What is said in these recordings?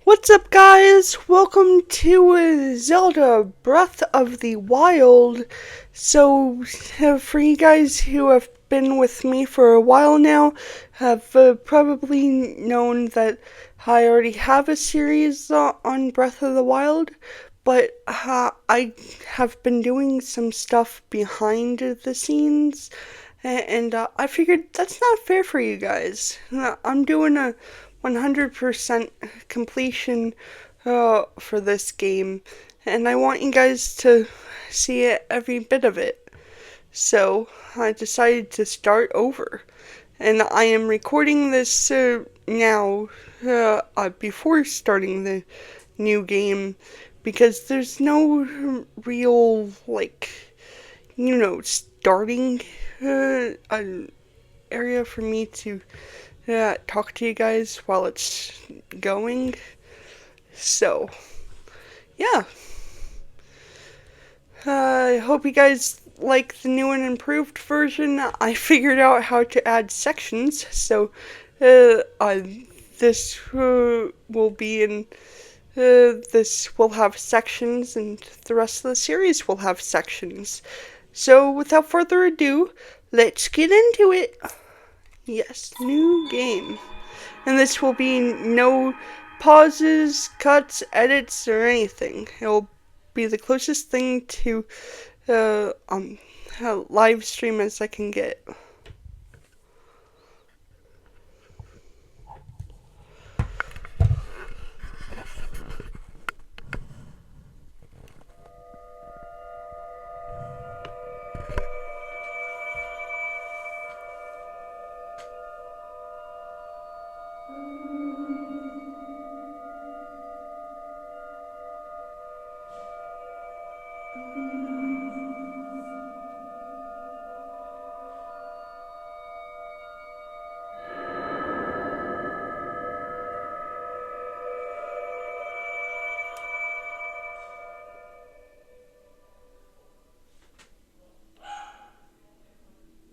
What's up, guys? Welcome to Zelda Breath of the Wild. For you guys who have been with me for a while now, have probably known that I already have a series on Breath of the Wild, but I have been doing some stuff behind the scenes, and I figured that's not fair for you guys. I'm doing a 100% completion for this game, and I want you guys to see it, every bit of it. So I decided to start over, and I am recording this now before starting the new game because there's no real starting an area for me to talk to you guys while it's going. So, yeah. I hope you guys like the new and improved version. I figured out how to add sections, so this will be in. This will have sections, and the rest of the series will have sections. So, without further ado, let's get into it. Yes, new game. And this will be no pauses, cuts, edits, or anything. It'll be the closest thing to a live stream as I can get.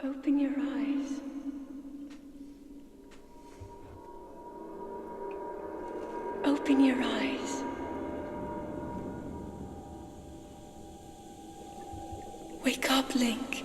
Open your eyes. Open your eyes. Wake up, Link.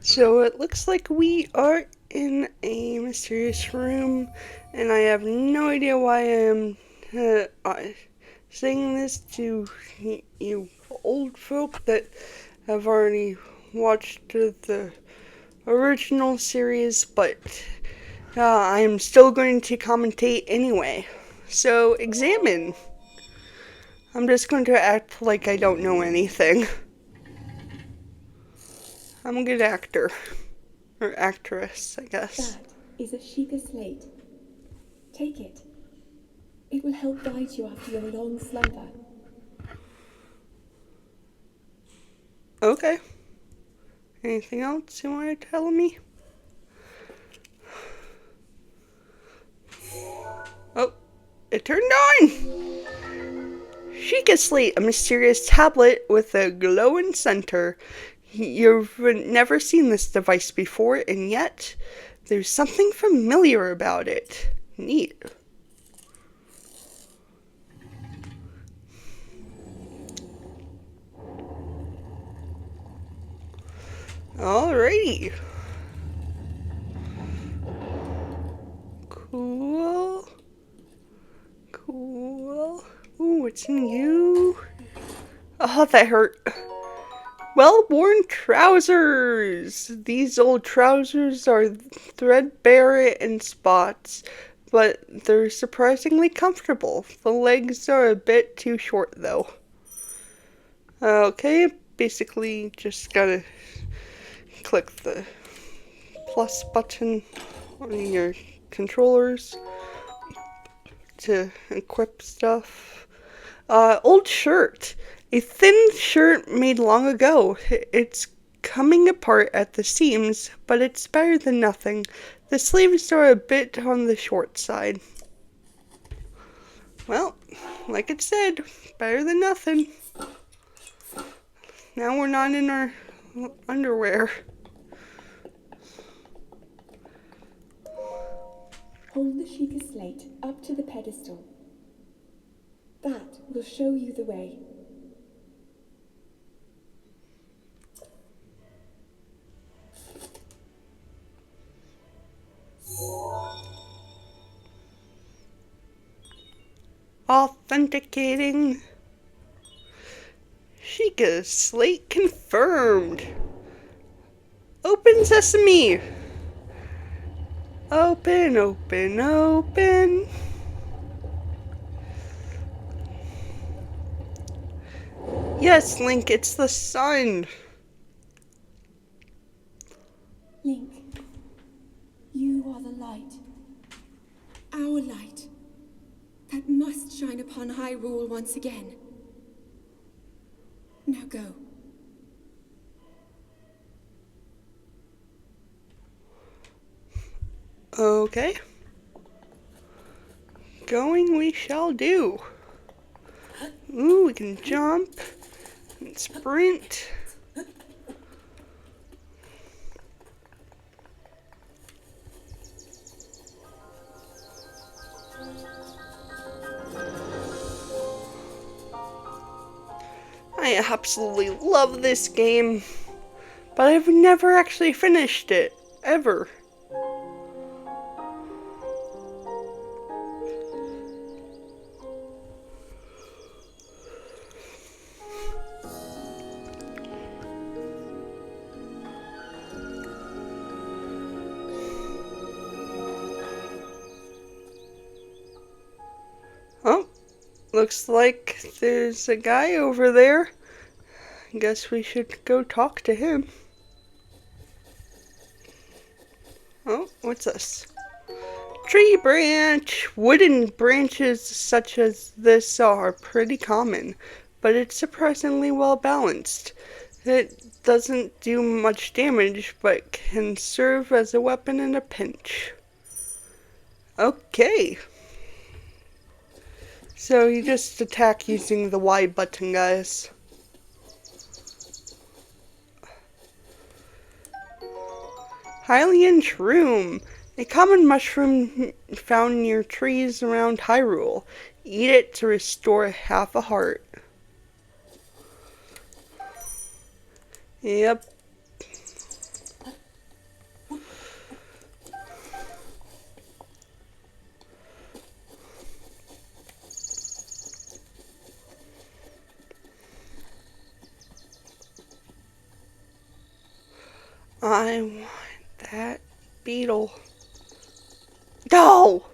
So it looks like we are in a mysterious room, and I have no idea why I am saying this to you old folk that have already watched the original series, but I am still going to commentate anyway. So, examine. I'm just going to act like I don't know anything. I'm a good actor. Or actress, I guess. That is a Sheikah slate. Take it. It will help guide you after your long slumber. Okay. Anything else you want to tell me? Oh, it turned on! Sheikah Slate, a mysterious tablet with a glowing center. You've never seen this device before, and yet there's something familiar about it. Neat. Alrighty. Cool. Cool. Ooh, what's new? Oh, that hurt. Well-worn trousers. These old trousers are threadbare in spots, but they're surprisingly comfortable. The legs are a bit too short though. Okay, basically just gotta click the plus button on your controllers to equip stuff. Old shirt. A thin shirt made long ago. It's coming apart at the seams, but it's better than nothing. The sleeves are a bit on the short side. Well, like it said, better than nothing. Now we're not in our underwear. Hold the Sheikah slate up to the pedestal. That will show you the way. Authenticating. Sheikah slate confirmed. Open sesame. Open, open, open. Yes, Link, it's the sun. Link, you are the light. Our light. That must shine upon Hyrule once again. Now go. Okay. Going we shall do. Ooh, we can jump and sprint. I absolutely love this game, but I've never actually finished it, ever. Oh, looks like there's a guy over there. I guess we should go talk to him. Oh, what's this? Tree branch! Wooden branches such as this are pretty common, but it's surprisingly well balanced. It doesn't do much damage, but can serve as a weapon in a pinch. Okay. So you just attack using the Y button, guys. Hylian shroom. A common mushroom found near trees around Hyrule. Eat it to restore half a heart. Yep. I want that beetle. No!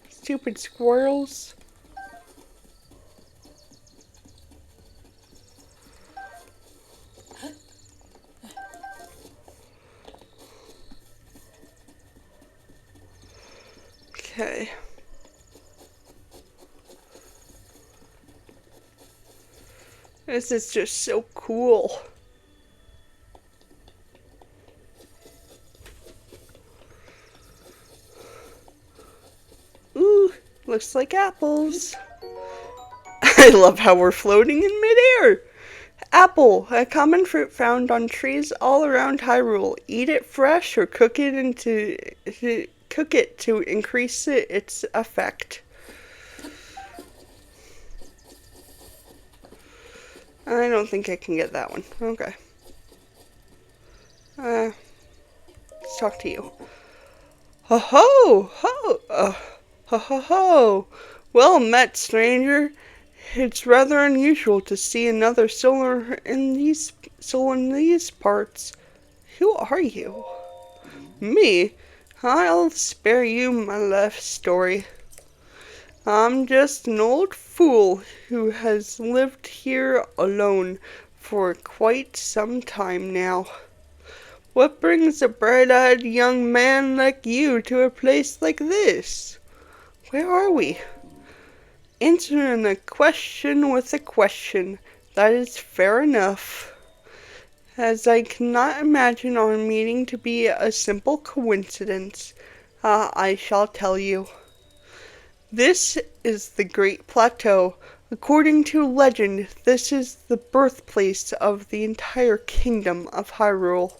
Stupid squirrels. Okay. This is just so cool. Ooh, looks like apples. I love how we're floating in midair. Apple, a common fruit found on trees all around Hyrule. Eat it fresh or cook it to increase its effect. I don't think I can get that one. Okay. Let's talk to you. Ho ho ho! Ho ho ho! Well met, stranger. It's rather unusual to see another soul in these parts. Who are you? Me? I'll spare you my life story. I'm just an old fool who has lived here alone for quite some time now. What brings a bright-eyed young man like you to a place like this? Where are we? Answering a question with a question. That is fair enough. As I cannot imagine our meeting to be a simple coincidence, I shall tell you. This is the Great Plateau. According to legend, this is the birthplace of the entire kingdom of Hyrule.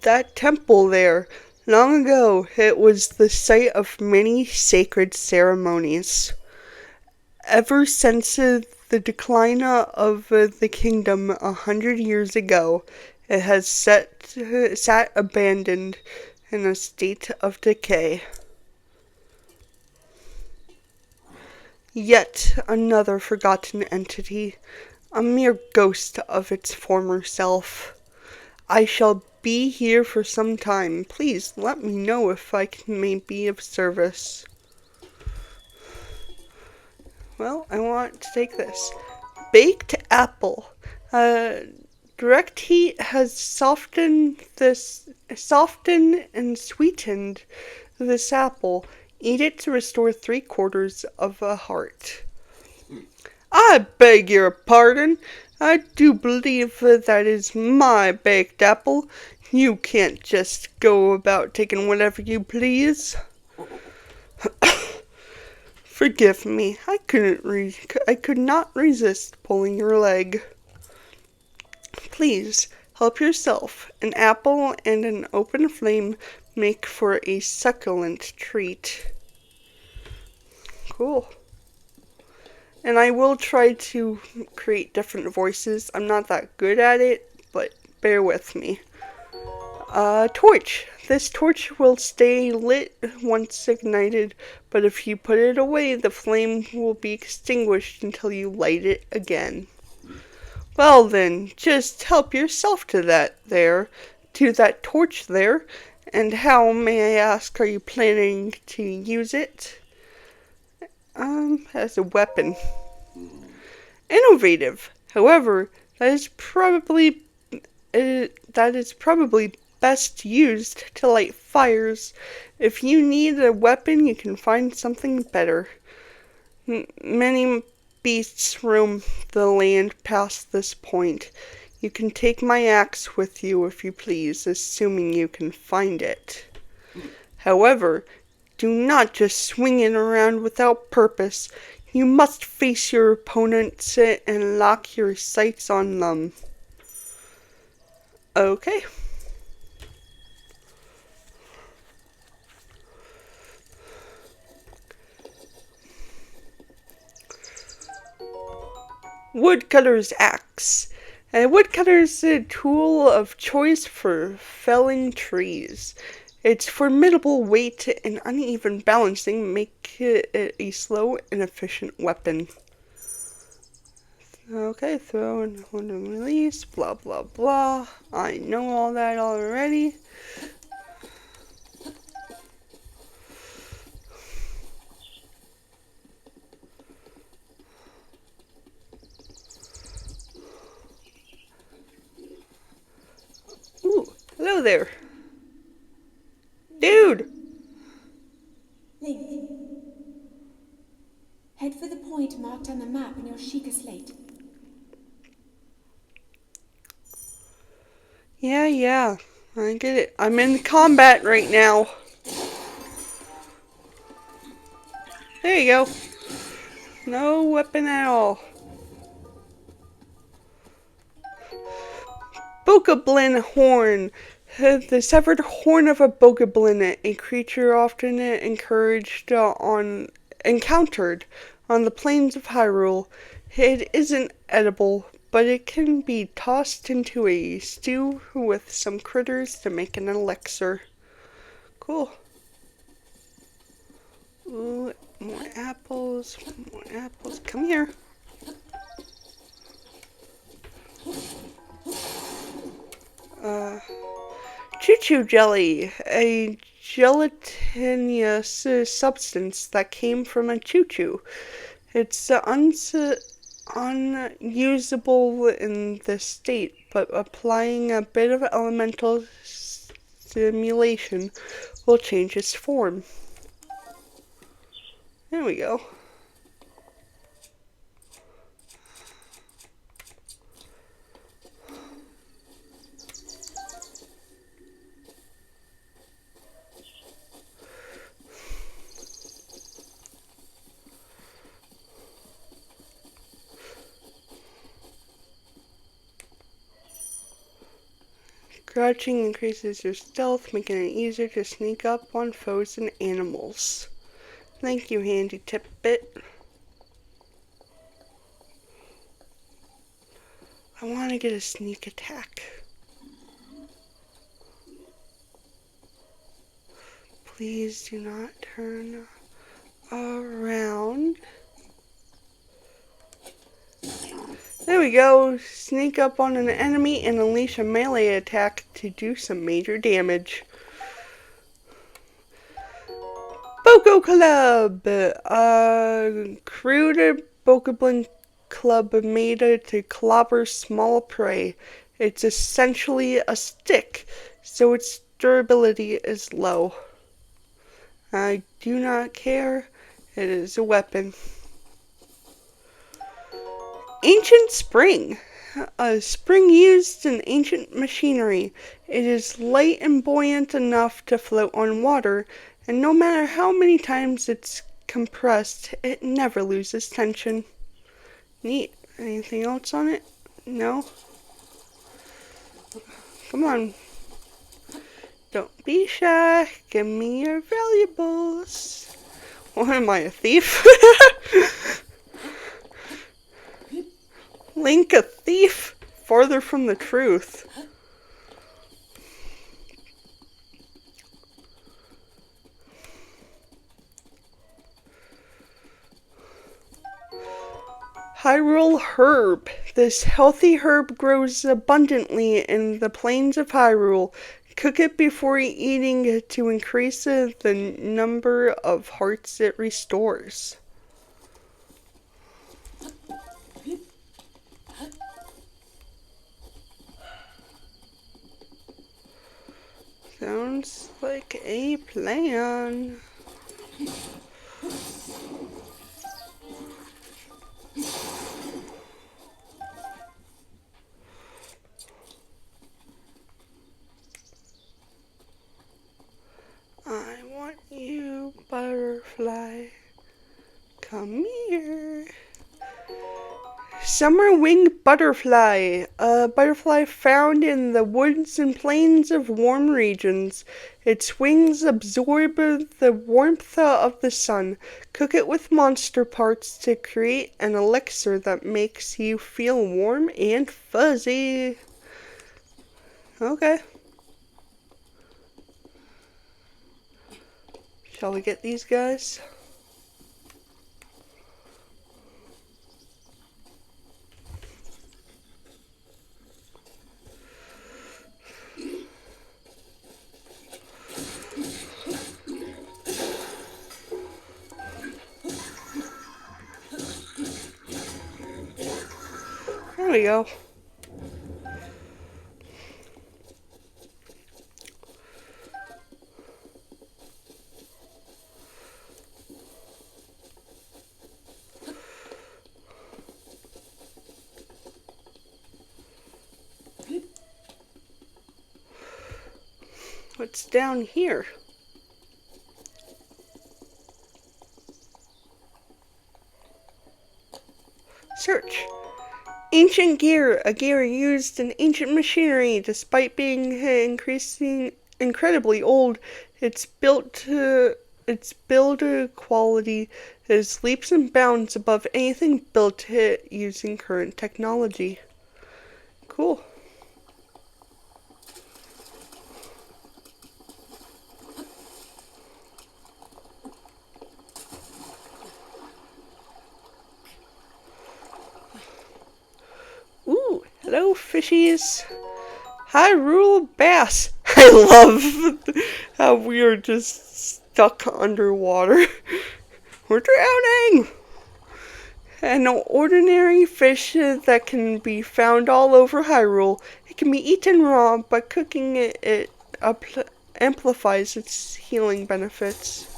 That temple there, long ago it was the site of many sacred ceremonies. Ever since the decline of the kingdom 100 years ago, it has sat abandoned in a state of decay. Yet another forgotten entity, a mere ghost of its former self. I shall be here for some time. Please let me know if I may be of service. Well, I want to take this. Baked apple. Direct heat has softened and sweetened this apple. Eat it to restore 3/4 of a heart. I beg your pardon. I do believe that is my baked apple. You can't just go about taking whatever you please. Forgive me. I could not resist pulling your leg. Please help yourself. An apple and an open flame make for a succulent treat. Cool. And I will try to create different voices. I'm not that good at it, but bear with me. Torch. This torch will stay lit once ignited, but if you put it away, the flame will be extinguished until you light it again. Well then, just help yourself to that torch there. And how, may I ask, are you planning to use it? As a weapon. Innovative. However, that is probably best used to light fires. If you need a weapon, you can find something better. Many beasts roam the land past this point. You can take my axe with you if you please, assuming you can find it. However, do not just swing it around without purpose. You must face your opponents and lock your sights on them. Okay. Woodcutter's axe. A woodcutter is a tool of choice for felling trees. Its formidable weight and uneven balancing make it a slow and efficient weapon. Okay, throw and hold and release, blah blah blah. I know all that already. Ooh, hello there. Dude! Link. Head for the point marked on the map in your Sheikah slate. Yeah, I get it. I'm in combat right now. There you go. No weapon at all. Bokoblin horn. The severed horn of a bokoblin, a creature often encountered on the plains of Hyrule. It isn't edible, but it can be tossed into a stew with some critters to make an elixir. Cool. Ooh, more apples. More apples. Come here. Choo-choo jelly, a gelatinous substance that came from a choo-choo. It's unusable in this state, but applying a bit of elemental stimulation will change its form. There we go. Crouching increases your stealth, making it easier to sneak up on foes and animals. Thank you, handy tidbit. I want to get a sneak attack. Please do not turn around. There we go. Sneak up on an enemy and unleash a melee attack to do some major damage. Boko Club! Crude Bokoblin club made to clobber small prey. It's essentially a stick, so its durability is low. I do not care. It is a weapon. Ancient Spring. A spring used in ancient machinery. It is light and buoyant enough to float on water, and no matter how many times it's compressed, it never loses tension. Neat. Anything else on it? No? Come on. Don't be shy. Give me your valuables. What am I, a thief? Link, a thief? Farther from the truth. Hyrule Herb. This healthy herb grows abundantly in the plains of Hyrule. Cook it before eating to increase the number of hearts it restores. Sounds like a plan. I want you, butterfly. Come here. Summer winged butterfly, a butterfly found in the woods and plains of warm regions. Its wings absorb the warmth of the sun. Cook it with monster parts to create an elixir that makes you feel warm and fuzzy. Okay. Shall we get these guys? There we go. What's down here? Search. Ancient gear, a gear used in ancient machinery. Despite being incredibly old, its build quality is leaps and bounds above anything built using current technology. Cool. Hello, fishies. Hyrule Bass. I love how we are just stuck underwater. We're drowning! An ordinary fish that can be found all over Hyrule. It can be eaten raw, but cooking it amplifies its healing benefits.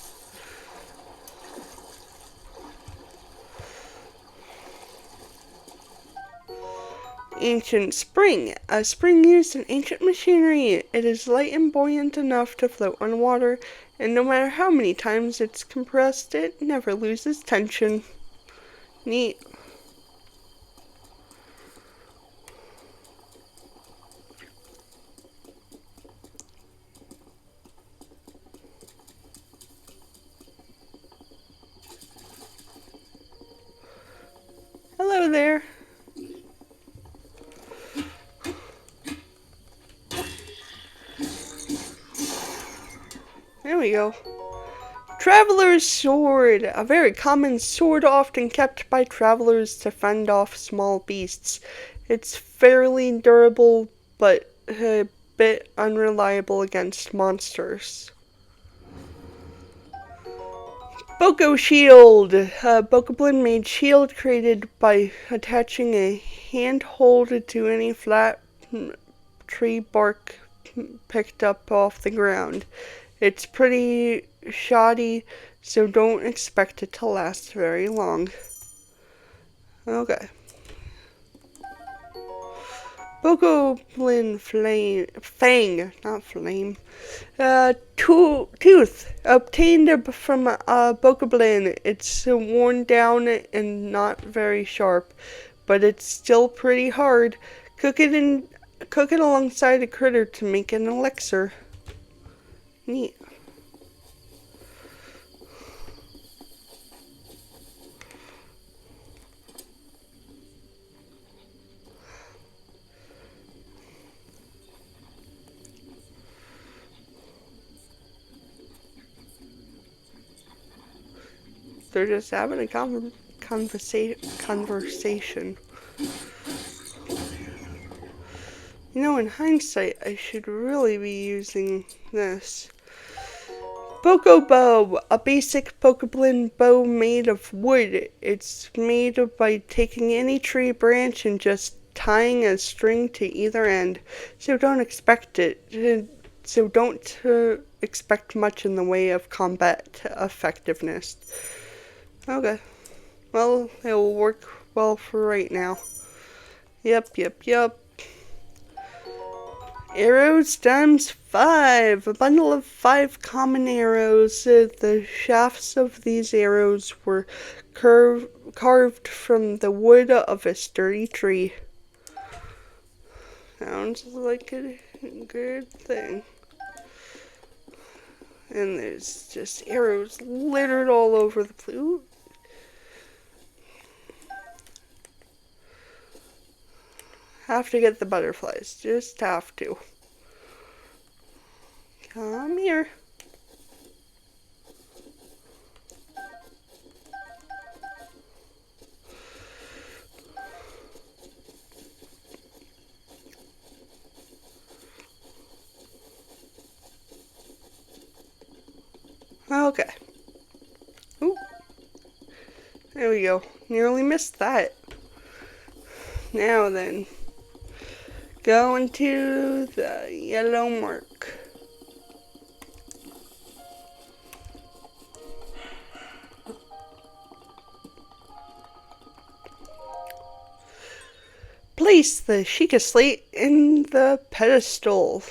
Ancient spring. A spring used in ancient machinery. It is light and buoyant enough to float on water, and no matter how many times it's compressed, it never loses tension. Neat. Hello there. There we go. Traveler's Sword. A very common sword often kept by travelers to fend off small beasts. It's fairly durable, but a bit unreliable against monsters. Boko Shield. A Bokoblin made shield created by attaching a handhold to any flat tree bark picked up off the ground. It's pretty shoddy, so don't expect it to last very long. Okay. Bokoblin Fang, not Flame. Tooth, obtained from a Bokoblin. It's worn down and not very sharp, but it's still pretty hard. Cook it alongside a critter to make an elixir. Neat. They're just having a conversation. You know, in hindsight, I should really be using this. Boko Bow, a basic Bokoblin bow made of wood. It's made by taking any tree branch and just tying a string to either end. So don't expect much in the way of combat effectiveness. Okay. Well, it will work well for right now. Yep. Arrows times 5. A bundle of 5 common arrows. The shafts of these arrows were carved from the wood of a sturdy tree. Sounds like a good thing. And there's just arrows littered all over the place. Ooh. Have to get the butterflies. Just have to. Come here. Okay. Ooh. There we go. Nearly missed that. Now then. Going to the yellow mark. Place the Sheikah Slate in the pedestal.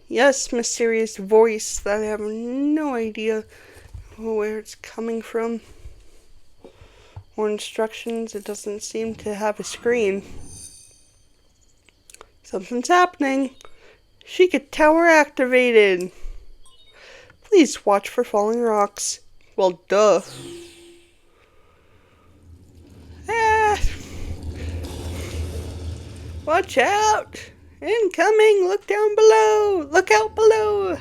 Yes, mysterious voice that I have no idea where it's coming from. Or instructions, it doesn't seem to have a screen. Something's happening. Sheikah Tower activated. Please watch for falling rocks. Well, duh. Ah. Watch out. Incoming. Look down below. Look out below.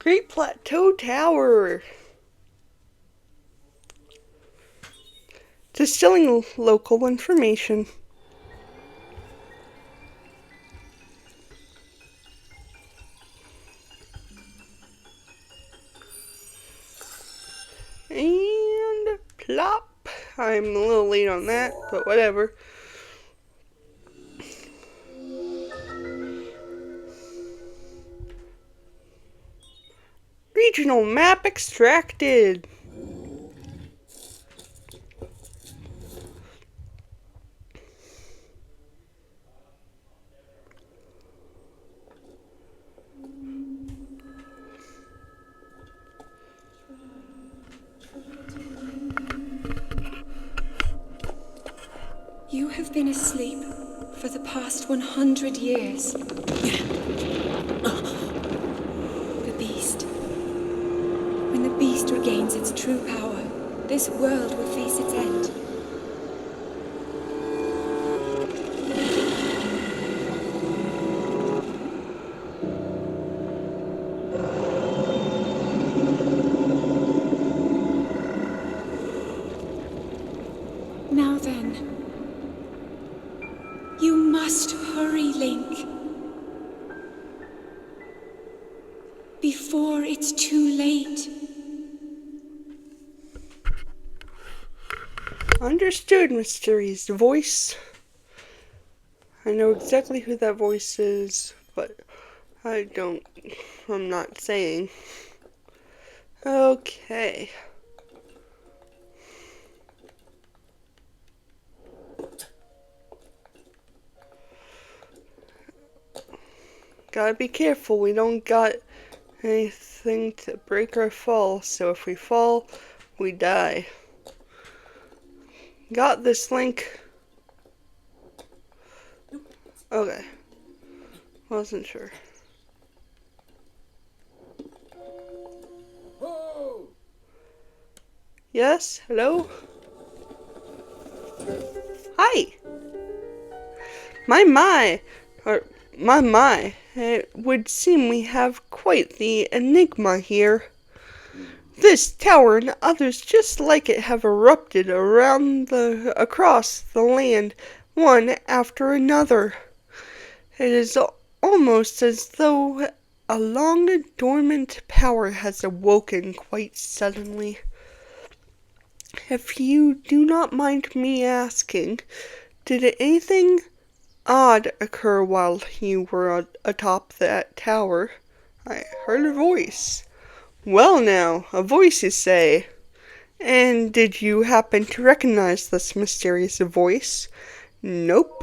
Great Plateau Tower. Distilling local information. And plop. I'm a little late on that, but whatever. Regional map extracted. You have been asleep for the past 100 years. The beast. When the beast regains its true power, this world will face its end. Now then. You must hurry, Link. Before it's too late. Understood, Mysterious Voice. I know exactly who that voice is, but I'm not saying. Okay. Gotta be careful, we don't got anything to break or fall, so if we fall, we die. Got this, Link. Okay. Wasn't sure. Yes? Hello? Hi! My! It would seem we have quite the enigma here. This tower and others just like it have erupted across the land, one after another. It is almost as though a long dormant power has awoken quite suddenly. If you do not mind me asking, did anything odd occur while you were atop that tower? I heard a voice. Well now, a voice you say. And did you happen to recognize this mysterious voice? Nope.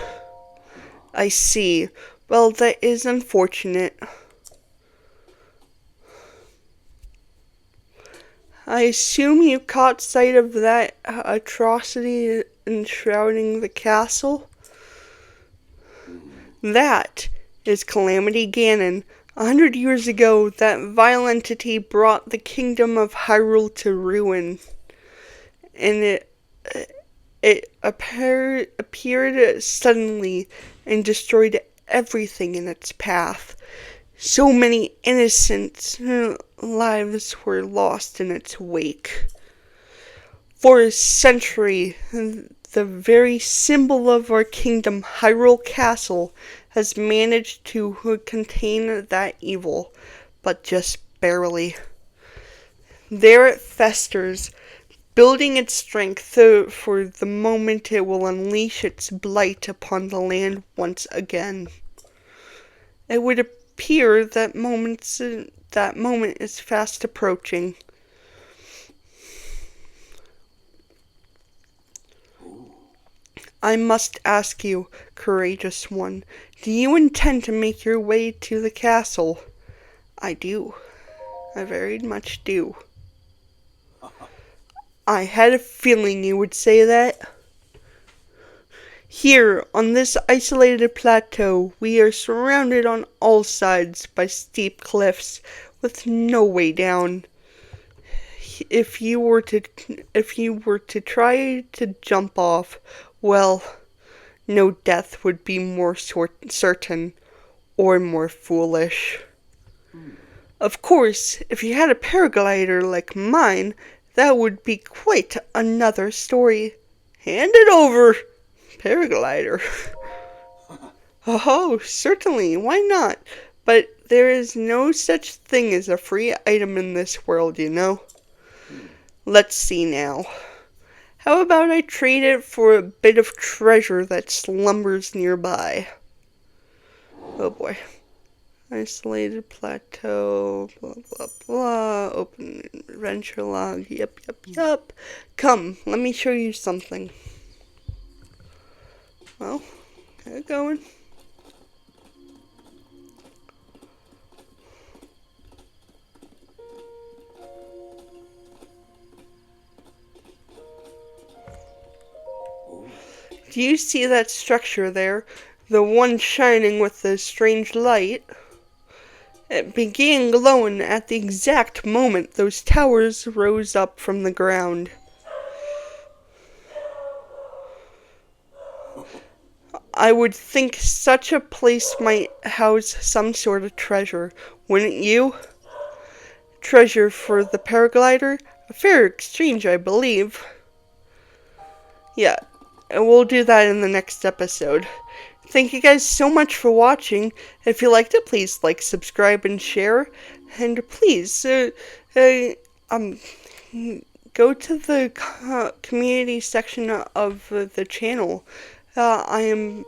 I see. Well, that is unfortunate. I assume you caught sight of that atrocity enshrouding the castle? That is Calamity Ganon. 100 years ago, that vile entity brought the kingdom of Hyrule to ruin. And it appeared suddenly and destroyed everything in its path. So many innocent lives were lost in its wake. For a century, the very symbol of our kingdom, Hyrule Castle, has managed to contain that evil, but just barely. There it festers, building its strength for the moment it will unleash its blight upon the land once again. It would appear that moment is fast approaching. I must ask you, courageous one, do you intend to make your way to the castle? I do. I very much do. I had a feeling you would say that. Here, on this isolated plateau, we are surrounded on all sides by steep cliffs with no way down. If you were to try to jump off, well, no death would be more certain or more foolish. Of course, if you had a paraglider like mine, that would be quite another story. Hand it over! Paraglider. Oh, certainly, why not? But there is no such thing as a free item in this world, you know? Let's see now. How about I trade it for a bit of treasure that slumbers nearby? Oh boy. Isolated plateau, blah blah blah, open adventure log, yep. Come, let me show you something. Well, get it going. Do you see that structure there? The one shining with the strange light? It began glowing at the exact moment those towers rose up from the ground. I would think such a place might house some sort of treasure, wouldn't you? Treasure for the paraglider? A fair exchange, I believe. Yeah, we'll do that in the next episode. Thank you guys so much for watching. If you liked it, please like, subscribe, and share. And please, go to the community section of the channel. I am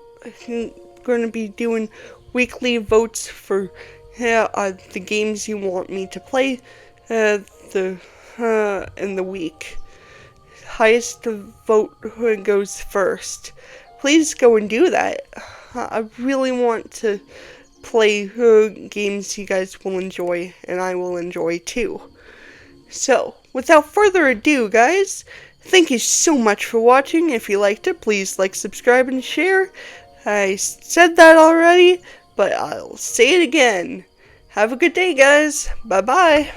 going to be doing weekly votes for the games you want me to play in the week. Highest vote goes first. Please go and do that. I really want to play games you guys will enjoy, and I will enjoy too. So, without further ado, guys, thank you so much for watching. If you liked it, please like, subscribe, and share. I said that already, but I'll say it again. Have a good day, guys. Bye-bye.